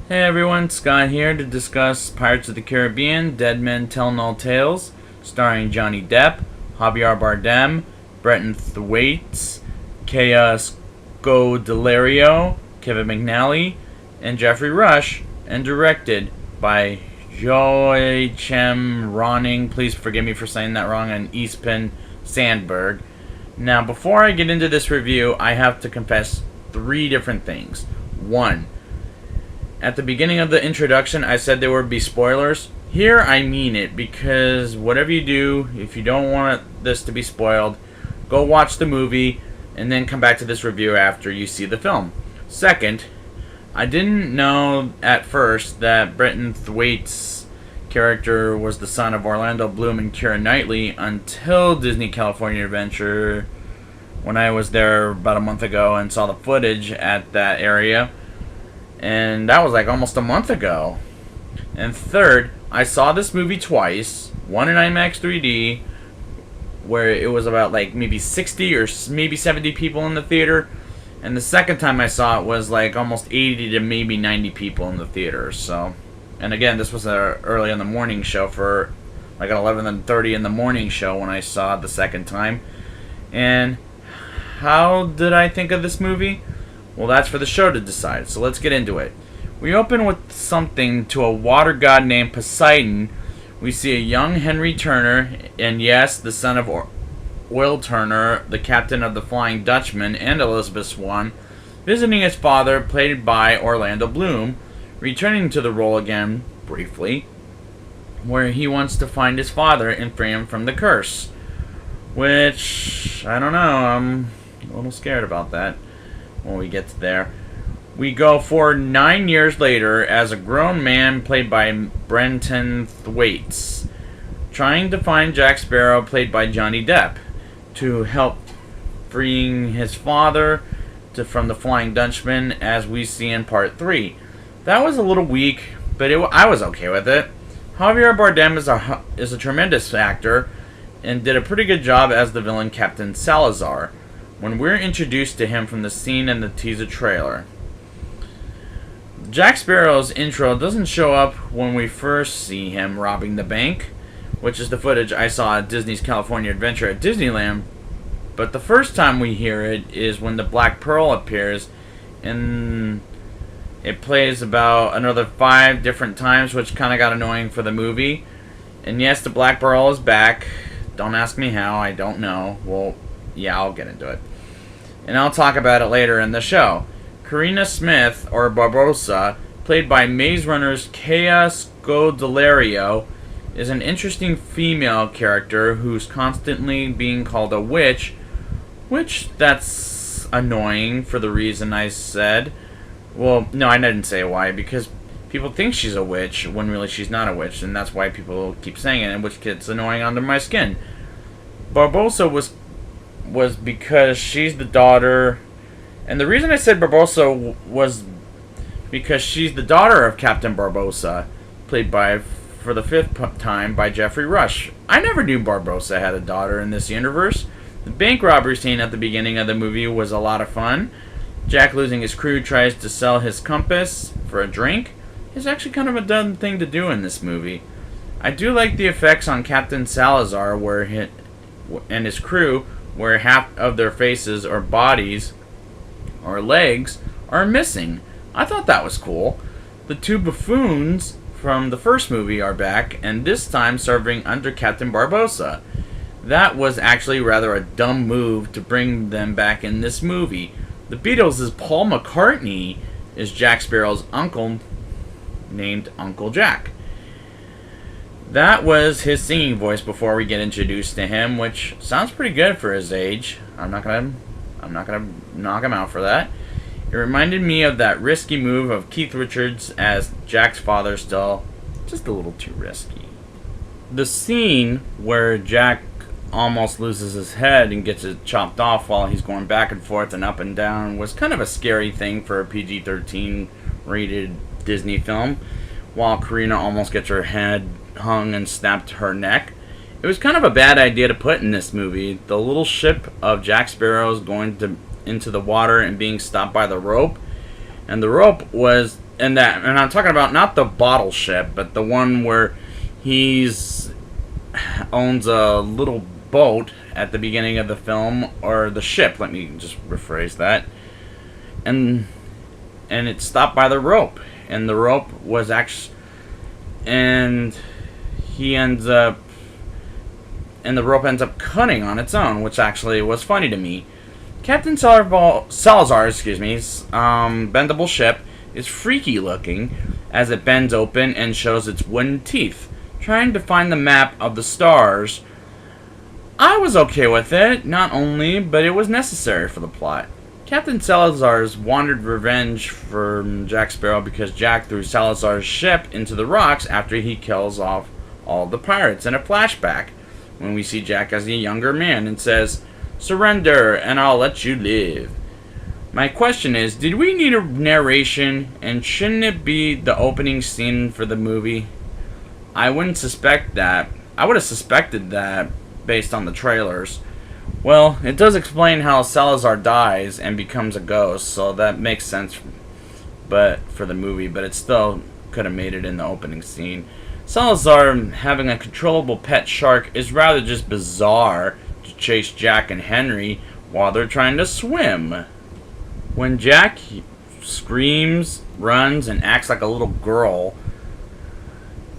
Hey everyone, Scott here to discuss Pirates of the Caribbean, Dead Men Tell No Tales, starring Johnny Depp, Javier Bardem, Brenton Thwaites, Kea Scodelario, Kevin McNally, and Jeffrey Rush, and directed by Joachim Ronning, please forgive me for saying that wrong, and Espen Sandberg. Now, before I get into this review, I have to confess three different things. One, at the beginning of the introduction, I said there would be spoilers. Here, I mean it, because whatever you do, if you don't want this to be spoiled, go watch the movie, and then come back to this review after you see the film. Second, I didn't know at first that Brenton Thwaites' character was the son of Orlando Bloom and Keira Knightley until Disney California Adventure, when I was there about a month ago and saw the footage at that area. And that was like almost a month ago. And third, I saw this movie twice. One in IMAX 3D, where it was about like maybe 60 or maybe 70 people in the theater. And the second time I saw it was like almost 80 to maybe 90 people in the theater. So, and again, this was early in the morning show for like an 11:30 in the morning show when I saw it the second time. And how did I think of this movie? Well, that's for the show to decide, so let's get into it. We open with something to a water god named Poseidon. We see a young Henry Turner, and yes, the son of Will Turner, the captain of the Flying Dutchman, and Elizabeth Swann, visiting his father, played by Orlando Bloom, returning to the role again, briefly, where he wants to find his father and free him from the curse. Which, I don't know, I'm a little scared about that. When we get to there, we go for 9 years later as a grown man played by Brenton Thwaites, trying to find Jack Sparrow played by Johnny Depp to help freeing his father from the Flying Dutchman, as we see in part 3. That was a little weak, but I was okay with it. Javier Bardem is a tremendous actor and did a pretty good job as the villain Captain Salazar when we're introduced to him from the scene in the teaser trailer. Jack Sparrow's intro doesn't show up when we first see him robbing the bank, which is the footage I saw at Disney's California Adventure at Disneyland, but the first time we hear it is when the Black Pearl appears, and it plays about another 5 different times, which kind of got annoying for the movie. And yes, the Black Pearl is back. Don't ask me how, I don't know. Well, yeah, I'll get into it. And I'll talk about it later in the show. Karina Smith, or Barbossa, played by Maze Runner's Kea Scodelario, is an interesting female character who's constantly being called a witch, which that's annoying for the reason I said. Well, no, I didn't say why, because people think she's a witch when really she's not a witch, and that's why people keep saying it, and which gets annoying under my skin. Barbossa was because she's the daughter, and the reason I said Barbossa was because she's the daughter of Captain Barbossa, played by, for the 5th time, by Jeffrey Rush. I never knew Barbossa had a daughter in this universe. The bank robbery scene at the beginning of the movie was a lot of fun. Jack, losing his crew, tries to sell his compass for a drink. It's actually kind of a dumb thing to do in this movie. I do like the effects on Captain Salazar and his crew, where half of their faces or bodies or legs are missing. I thought that was cool. The 2 buffoons from the first movie are back, and this time serving under Captain Barbossa. That was actually rather a dumb move to bring them back in this movie. The Beatles' Paul McCartney is Jack Sparrow's uncle, named Uncle Jack. That was his singing voice before we get introduced to him, which sounds pretty good for his age. I'm not gonna knock him out for that. It reminded me of that risky move of Keith Richards as Jack's father, still just a little too risky. The scene where Jack almost loses his head and gets it chopped off while he's going back and forth and up and down was kind of a scary thing for a PG-13 rated Disney film, while Karina almost gets her head hung and snapped to her neck. It was kind of a bad idea to put in this movie. The little ship of Jack Sparrow's going into the water and being stopped by the rope, and the rope was and I'm talking about not the bottle ship, but the one where he's owns a little boat at the beginning of the film, or the ship. Let me just rephrase that. And it's stopped by the rope, and the rope was actually, and he ends up, and the rope ends up cutting on its own, which actually was funny to me. Captain Salazar's bendable ship is freaky looking as it bends open and shows its wooden teeth, trying to find the map of the stars. I was okay with it, not only, but it was necessary for the plot. Captain Salazar's wanted revenge from Jack Sparrow because Jack threw Salazar's ship into the rocks after he kills off all the pirates in a flashback, when we see Jack as a younger man and says, "Surrender and I'll let you live." My question is, did we need a narration, and shouldn't it be the opening scene for the movie? I wouldn't suspect that. I would have suspected that based on the trailers. Well, it does explain how Salazar dies and becomes a ghost, so that makes sense for the movie, but it still could have made it in the opening scene. Salazar having a controllable pet shark is rather just bizarre to chase Jack and Henry while they're trying to swim. When Jack screams, runs, and acts like a little girl,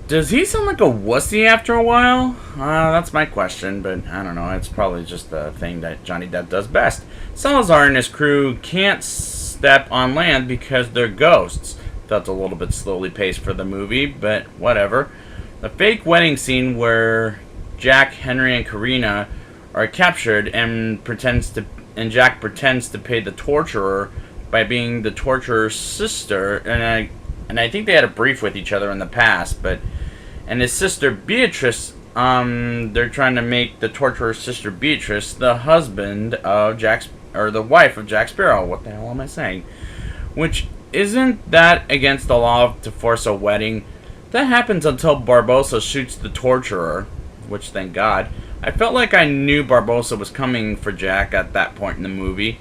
does he sound like a wussy after a while? That's my question, but I don't know. It's probably just the thing that Johnny Depp does best. Salazar and his crew can't step on land because they're ghosts. That's a little bit slowly paced for the movie, but whatever. The fake wedding scene where Jack, Henry, and Karina are captured and Jack pretends to pay the torturer by being the torturer's sister, and I think they had a brief with each other in the past, and his sister Beatrice, they're trying to make the torturer's sister Beatrice the husband of the wife of Jack Sparrow. What the hell am I saying? Which, isn't that against the law to force a wedding? That happens until Barbossa shoots the torturer, which, thank God. I felt like I knew Barbossa was coming for Jack at that point in the movie.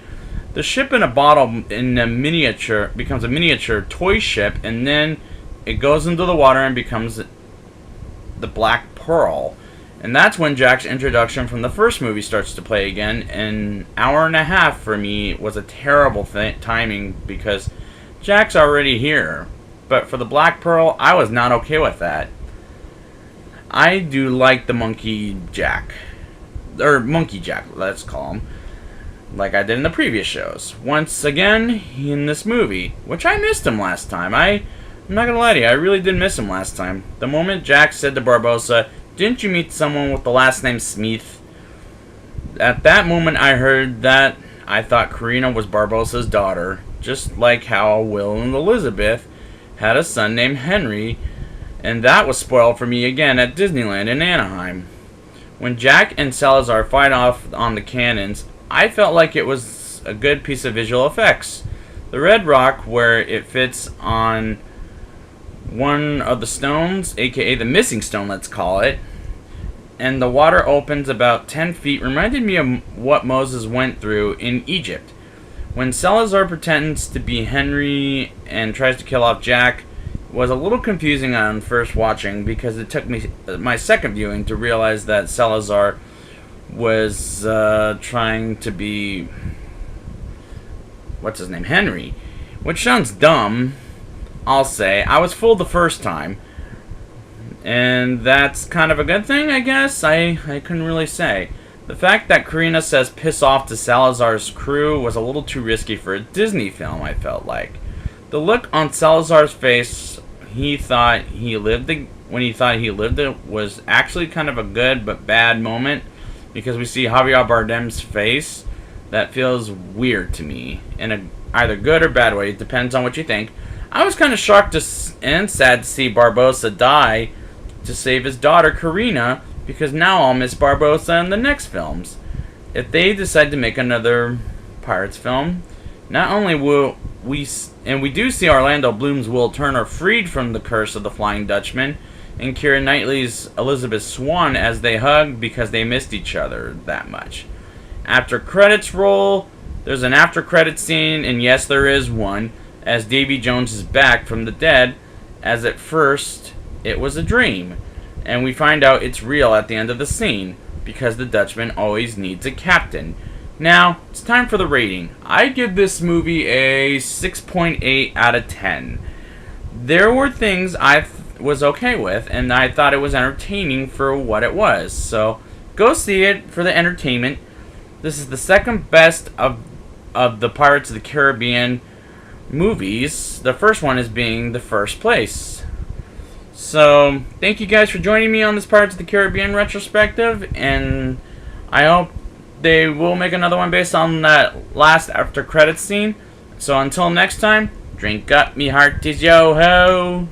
The ship in a bottle becomes a miniature toy ship, and then it goes into the water and becomes the Black Pearl. And that's when Jack's introduction from the first movie starts to play again. An hour and a half for me was a terrible timing because Jack's already here. But for the Black Pearl, I was not okay with that. I do like the Monkey Jack, let's call him, like I did in the previous shows. Once again, in this movie, which I missed him last time. I'm not gonna lie to you, I really did miss him last time. The moment Jack said to Barbossa, "Didn't you meet someone with the last name Smith?" At that moment I heard that, I thought Karina was Barbossa's daughter, just like how Will and Elizabeth had a son named Henry, and that was spoiled for me again at Disneyland in Anaheim. When Jack and Salazar fight off on the cannons, I felt like it was a good piece of visual effects. The red rock where it fits on one of the stones, aka the missing stone, let's call it, and the water opens about 10 feet, reminded me of what Moses went through in Egypt. When Salazar pretends to be Henry and tries to kill off Jack, was a little confusing on first watching because it took me my second viewing to realize that Salazar was trying to be Henry, which sounds dumb. I'll say I was fooled the first time, and that's kind of a good thing, I guess. I couldn't really say. The fact that Karina says "piss off" to Salazar's crew was a little too risky for a Disney film, I felt like. The look on Salazar's face when he thought he lived it was actually kind of a good but bad moment, because we see Javier Bardem's face. That feels weird to me in a either good or bad way. It depends on what you think. I was kind of shocked and sad to see Barbossa die to save his daughter Karina, because now I'll miss Barbossa in the next films. If they decide to make another Pirates film, not only will we do see Orlando Bloom's Will Turner freed from the curse of the Flying Dutchman, and Keira Knightley's Elizabeth Swann as they hug because they missed each other that much. After credits roll, there's an after credits scene, and yes, there is one. as Davy Jones is back from the dead, as at first it was a dream. And we find out it's real at the end of the scene, because the Dutchman always needs a captain. Now, it's time for the rating. I give this movie a 6.8 out of 10. There were things I was okay with, and I thought it was entertaining for what it was. So, go see it for the entertainment. This is the second best of the Pirates of the Caribbean movies. The first one is being the first place. So, thank you guys for joining me on this Pirates of the Caribbean retrospective, and I hope they will make another one based on that last after credits scene. So until next time, drink up, me hearties, yo ho!